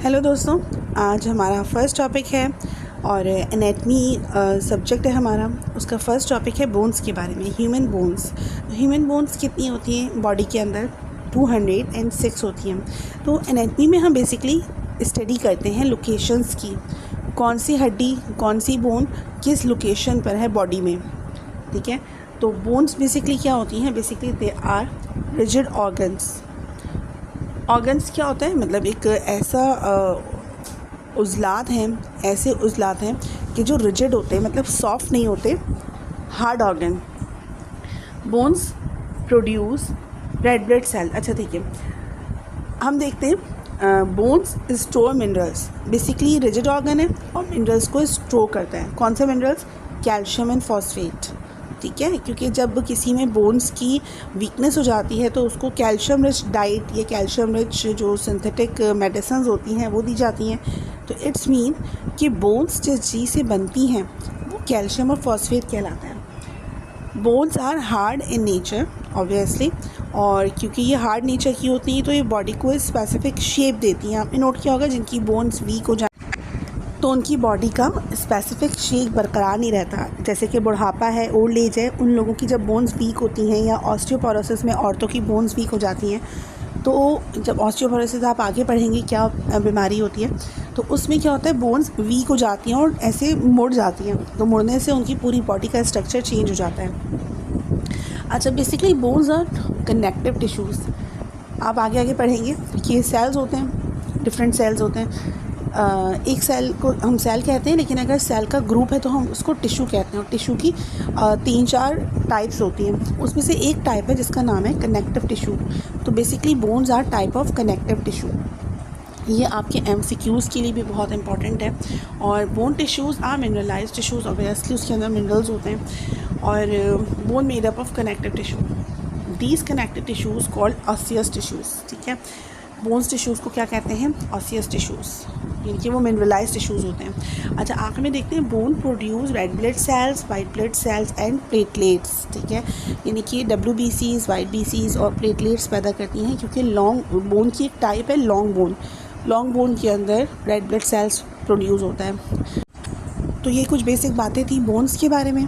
Hello दोस्तों, आज हमारा फर्स्ट टॉपिक है और एनाटमी सब्जेक्ट है हमारा। उसका फर्स्ट टॉपिक है बोन्स के बारे में। Human bones. ह्यूमन बोन्स कितनी होती हैं बॉडी के अंदर? 206 होती हैं। तो एनाटमी में हम बेसिकली स्टडी करते हैं लोकेशंस की, कौन सी हड्डी, कौन सी बोन किस लोकेशन पर है बॉडी में। ठीक है, तो बोन्स बेसिकली क्या होती हैं? Basically they are rigid organs. Organs क्या होता है? मतलब एक ऐसा उज़लात हैं, ऐसे उज़लात हैं कि जो रिजिड होते हैं, मतलब सॉफ्ट नहीं होते, hard organ. Bones produce red blood cell. अच्छा ठीक है, हम देखते हैं bones store minerals. Basically rigid organ है और मिनरल्स को स्टोर करता है। कौन से मिनरल्स? Calcium and phosphate. ठीक है, क्योंकि जब किसी में बोन्स की वीकनेस हो जाती है तो उसको कैल्शियम रिच डाइट या कैल्शियम रिच जो सिंथेटिक मेडिसिन होती हैं वो दी जाती हैं। तो इट्स मीन कि बोन्स जिस चीज़ से बनती हैं वो कैल्शियम और फॉस्फेट कहलाता है। Bones are hard in nature obviously, और क्योंकि ये हार्ड नेचर की होती हैं तो ये बॉडी को स्पेसिफिक शेप देती हैं। आपने नोट किया होगा जिनकी बोन्स वीक हो तो उनकी बॉडी का स्पेसिफिक शेप बरकरार नहीं रहता। जैसे कि बुढ़ापा है, ओल्ड एज है, उन लोगों की जब बोन्स वीक होती हैं, या ऑस्टियोपोरोसिस में औरतों की बोन्स वीक हो जाती हैं। तो जब ऑस्टियोपोरोसिस आप आगे पढ़ेंगे क्या बीमारी होती है, तो उसमें क्या होता है, बोन्स वीक हो जाती हैं और ऐसे मुड़ जाती हैं। तो मुड़ने से उनकी पूरी बॉडी का स्ट्रक्चर चेंज हो जाता है। अच्छा, basically bones are connective tissues. आप आगे आगे पढ़ेंगे कि सेल्स होते हैं, डिफरेंट सेल्स होते हैं। एक सेल को हम सेल कहते हैं, लेकिन अगर सेल का ग्रुप है तो हम उसको टिश्यू कहते हैं। और टिश्यू की 3-4 टाइप्स होती हैं। उसमें से एक टाइप है जिसका नाम है कनेक्टिव टिश्यू। तो basically bones are type of connective tissue. ये आपके MCQs के लिए भी बहुत इंपॉर्टेंट है। और bone tissues are mineralized tissues, obviously उसके अंदर मिनरल्स होते हैं। और bone made up of connective tissue. These connective tissues called osseous tissues. ठीक है, बोन्स टिश्यूज़ को क्या कहते हैं? ऑसियस टिश्यूज़, यानी कि वो मिनरलाइज्ड टिश्यूज़ होते हैं। अच्छा, आखिर में देखते हैं bone produce red blood cells, white blood cells and platelets. ठीक है, यानी कि WBCs, वाइट BCs और प्लेटलेट्स पैदा करती हैं, क्योंकि लॉन्ग बोन की एक टाइप है लॉन्ग बोन। लॉन्ग बोन के अंदर रेड ब्लड सेल्स प्रोड्यूस होता है। तो ये कुछ बेसिक बातें थी बोन्स के बारे में।